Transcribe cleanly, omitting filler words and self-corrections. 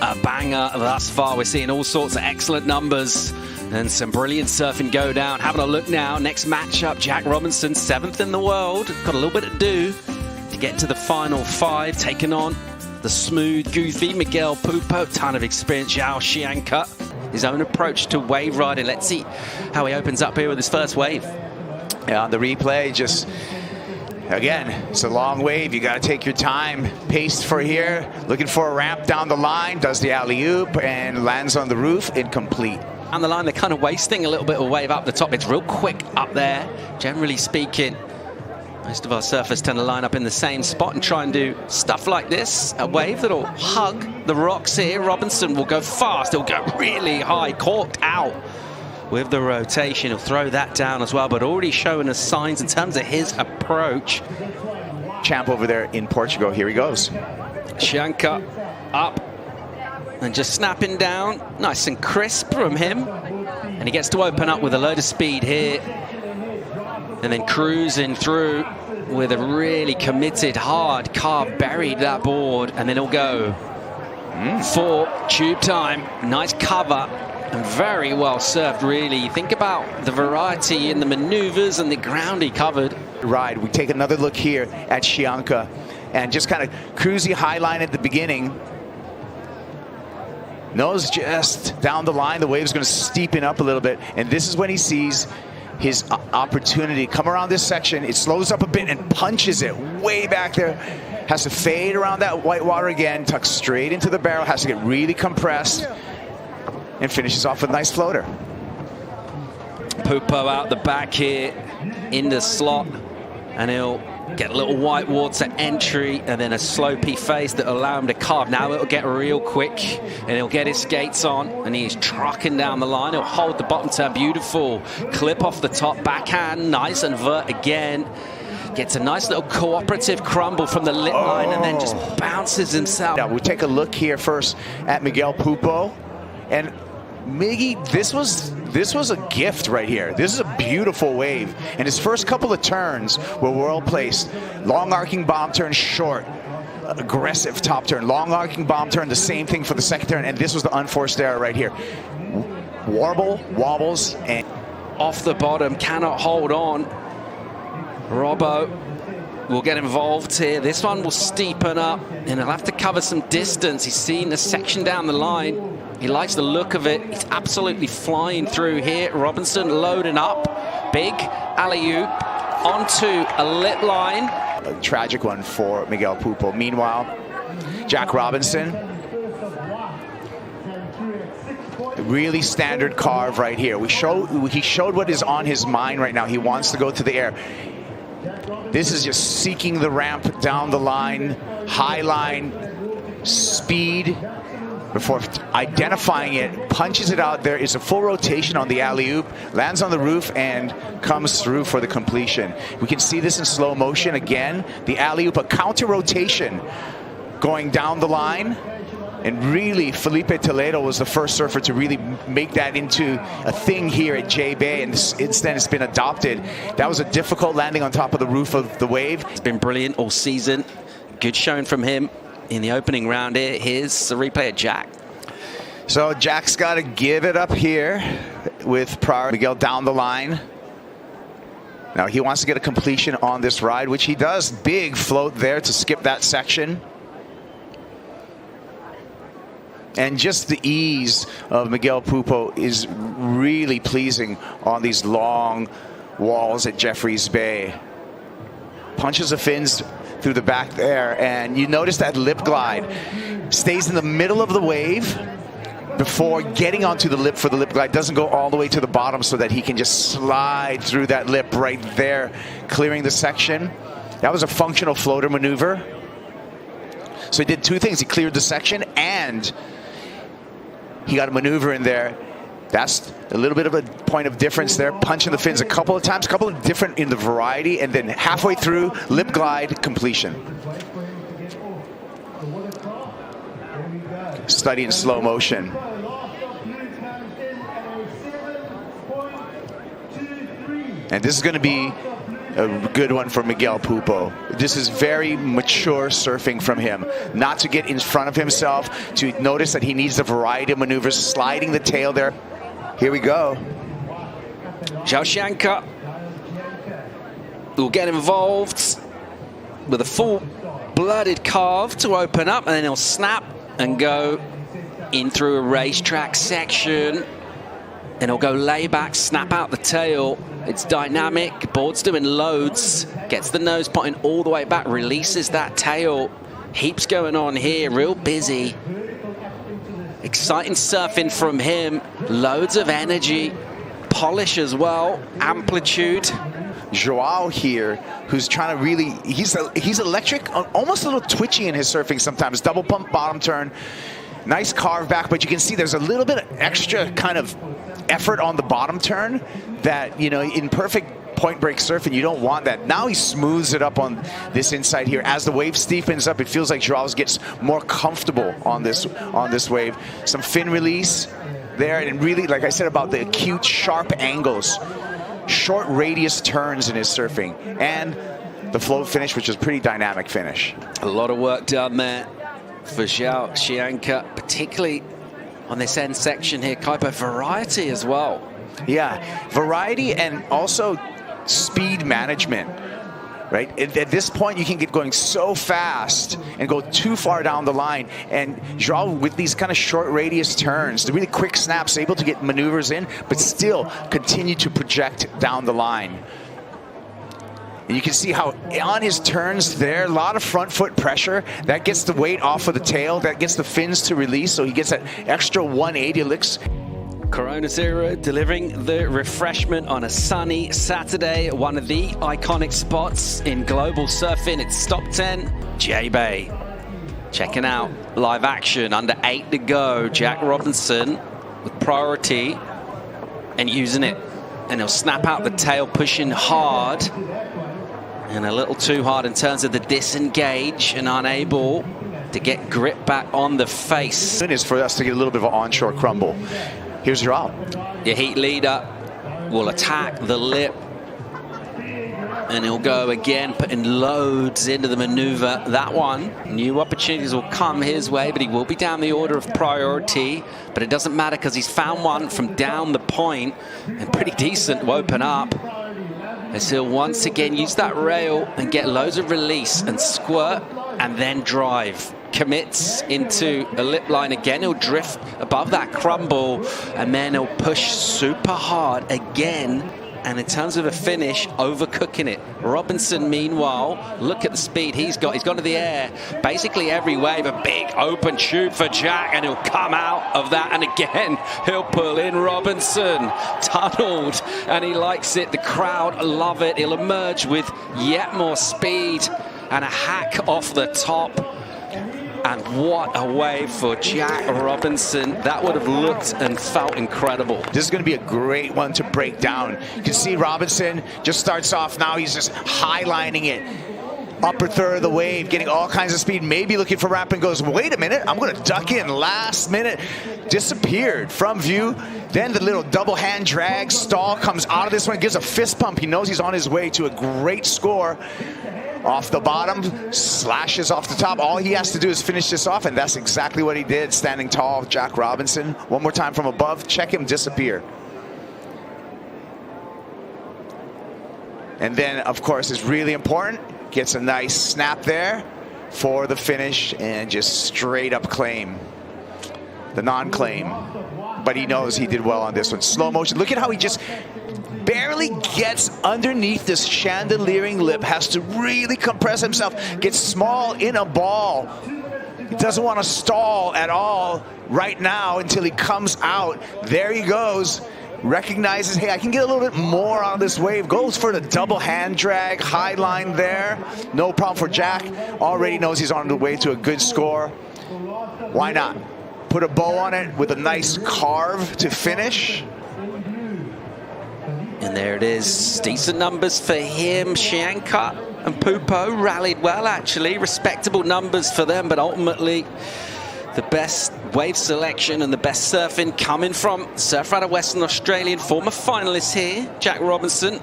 a banger thus far. We're seeing all sorts of excellent numbers and some brilliant surfing go down. Having a look now, next matchup, Jack Robinson, 7th in the world. Got a little bit to do to get to the final 5, taking on the smooth, goofy Miguel Pupo. Ton of experience, João Chianca. His own approach to wave riding. Let's see how he opens up here with his first wave. Yeah, on the replay, just again, it's a long wave. You got to take your time. Paced for here, looking for a ramp down the line, does the alley-oop and lands on the roof, incomplete. On the line, they're kind of wasting a little bit of wave up the top. It's real quick up there, generally speaking. Most of our surfers tend to line up in the same spot and try and do stuff like this. A wave that'll hug the rocks here. Robinson will go fast. He'll go really high, corked out with the rotation. He'll throw that down as well, but already showing us signs in terms of his approach. Champ over there in Portugal. Here he goes. Chianca up and just snapping down. Nice and crisp from him. And he gets to open up with a load of speed here. And then cruising through with a really committed, hard carve, buried that board, and then he'll go for tube time. Nice cover and very well served, really. Think about the variety in the maneuvers and the ground he covered. Ride. We take another look here at Chianca and just kind of cruisy high line at the beginning. Nose just down the line. The wave's going to steepen up a little bit, and this is when he sees his opportunity. Come around this section, it slows up a bit and punches it way back there. Has to fade around that white water again, tucks straight into the barrel, has to get really compressed, and finishes off with a nice floater. Pupo out the back here in the slot, and he'll get a little white water entry and then a slopey face that'll allow him to carve. Now it'll get real quick and he'll get his skates on, and he's trucking down the line. He'll hold the bottom turn, beautiful clip off the top, backhand, nice, and vert again. Gets a nice little cooperative crumble from the lip line and then just bounces himself. Now we'll take a look here first at Miguel Pupo. And Miggy, this was a gift right here. This is a beautiful wave. And his first couple of turns were well placed. Long arcing bomb turn, short. Aggressive top turn. Long arcing bomb turn, the same thing for the second turn. And this was the unforced error right here. Warble, wobbles, and off the bottom, cannot hold on. Robbo will get involved here. This one will steepen up and he'll have to cover some distance. He's seen the section down the line. He likes the look of it. He's absolutely flying through here. Robinson loading up. Big alley-oop onto a lip line. A tragic one for Miguel Pupo. Meanwhile, Jack Robinson. Really standard carve right here. He showed what is on his mind right now. He wants to go to the air. This is just seeking the ramp down the line, high line, speed. Before identifying it, punches it out. There is a full rotation on the alley-oop, lands on the roof, and comes through for the completion. We can see this in slow motion again. The alley-oop, a counter rotation going down the line. And really, Felipe Toledo was the first surfer to really make that into a thing here at J-Bay, and instead it's been adopted. That was a difficult landing on top of the roof of the wave. It's been brilliant all season. Good showing from him in the opening round here. Here's the replay of Jack. So Jack's got to give it up here with prior Miguel down the line. Now he wants to get a completion on this ride, which he does. Big float there to skip that section. And just the ease of Miguel Pupo is really pleasing on these long walls at Jeffreys Bay. Punches the fins through the back there, and you notice that lip glide stays in the middle of the wave before getting onto the lip for the lip glide. Doesn't go all the way to the bottom so that he can just slide through that lip right there, clearing the section. That was a functional floater maneuver. So he did two things. He cleared the section and he got a maneuver in there. That's a little bit of a point of difference there. Punching the fins a couple of times, a couple of different in the variety, and then halfway through, lip glide completion. Study in slow motion. And this is going to be a good one for Miguel Pupo. This is very mature surfing from him. Not to get in front of himself, to notice that he needs a variety of maneuvers, sliding the tail there. Here we go. João Chianca will get involved with a full-blooded carve to open up, and then he'll snap and go in through a racetrack section. And he'll go layback, snap out the tail. It's dynamic. Board's doing loads. Gets the nose pointing all the way back. Releases that tail. Heaps going on here. Real busy. Exciting surfing from him. Loads of energy. Polish as well. Amplitude. Joao here, who's trying to really, he's electric, almost a little twitchy in his surfing sometimes. Double pump bottom turn. Nice carve back, but you can see there's a little bit of extra kind of effort on the bottom turn that, you know, in perfect point break surfing, you don't want that. Now he smooths it up on this inside here. As the wave steepens up, it feels like Joao gets more comfortable on this wave. Some fin release there, and really, like I said about the acute, sharp angles, short radius turns in his surfing, and the float finish, which is a pretty dynamic finish. A lot of work done there for João Chianca, particularly on this end section here. Kaipo, variety as well. Yeah, variety and also speed management, right? At this point, you can get going so fast and go too far down the line. And Joao, with these kind of short radius turns, the really quick snaps, able to get maneuvers in, but still continue to project down the line. And you can see how on his turns there, a lot of front foot pressure. That gets the weight off of the tail. That gets the fins to release, so he gets that extra 180 licks. Corona Cero delivering the refreshment on a sunny Saturday. One of the iconic spots in global surfing. It's Stop 10 J-Bay. Checking out live action. Under 8 to go. Jack Robinson with priority and using it. And he'll snap out the tail, pushing hard. And a little too hard in terms of the disengage, and unable to get grip back on the face. It is for us to get a little bit of an onshore crumble. Here's Joao. Your heat leader will attack the lip, and he'll go again, putting loads into the maneuver. That one, new opportunities will come his way, but he will be down the order of priority. But it doesn't matter because he's found one from down the point, and pretty decent to open up. As he'll once again use that rail and get loads of release and squirt and then drive. Commits into a lip line again. He'll drift above that crumble, and then he'll push super hard again. And in terms of a finish, overcooking it. Robinson, meanwhile, look at the speed he's got. He's gone to the air. Basically every wave, a big open tube for Jack, and he'll come out of that. And again, he'll pull in Robinson. Tunneled, and he likes it. The crowd love it. He'll emerge with yet more speed and a hack off the top. And what a wave for Jack Robinson. That would have looked and felt incredible. This is going to be a great one to break down. You can see Robinson just starts off now. He's just highlining it. Upper third of the wave, getting all kinds of speed. Maybe looking for ramp and goes, wait a minute, I'm going to duck in. Last minute, disappeared from view. Then the little double hand drag stall comes out of this one, gives a fist pump. He knows he's on his way to a great score. Off the bottom, slashes off the top. All he has to do is finish this off, and that's exactly what he did. Standing tall, Jack Robinson. One more time from above. Check him disappear. And then, of course, it's really important. Gets a nice snap there for the finish, and just straight up claim. The non-claim. But he knows he did well on this one. Slow motion. Look at how he just barely gets underneath this chandeliering lip, has to really compress himself, gets small in a ball. He doesn't want to stall at all right now until he comes out. There he goes. Recognizes, hey, I can get a little bit more on this wave. Goes for the double hand drag, high line there. No problem for Jack. Already knows he's on the way to a good score. Why not? Put a bow on it with a nice carve to finish. And there it is. Decent numbers for him. Chianca and Pupo rallied well, actually. Respectable numbers for them, but ultimately the best wave selection and the best surfing coming from surfer out of Western Australian, former finalist here, Jack Robinson.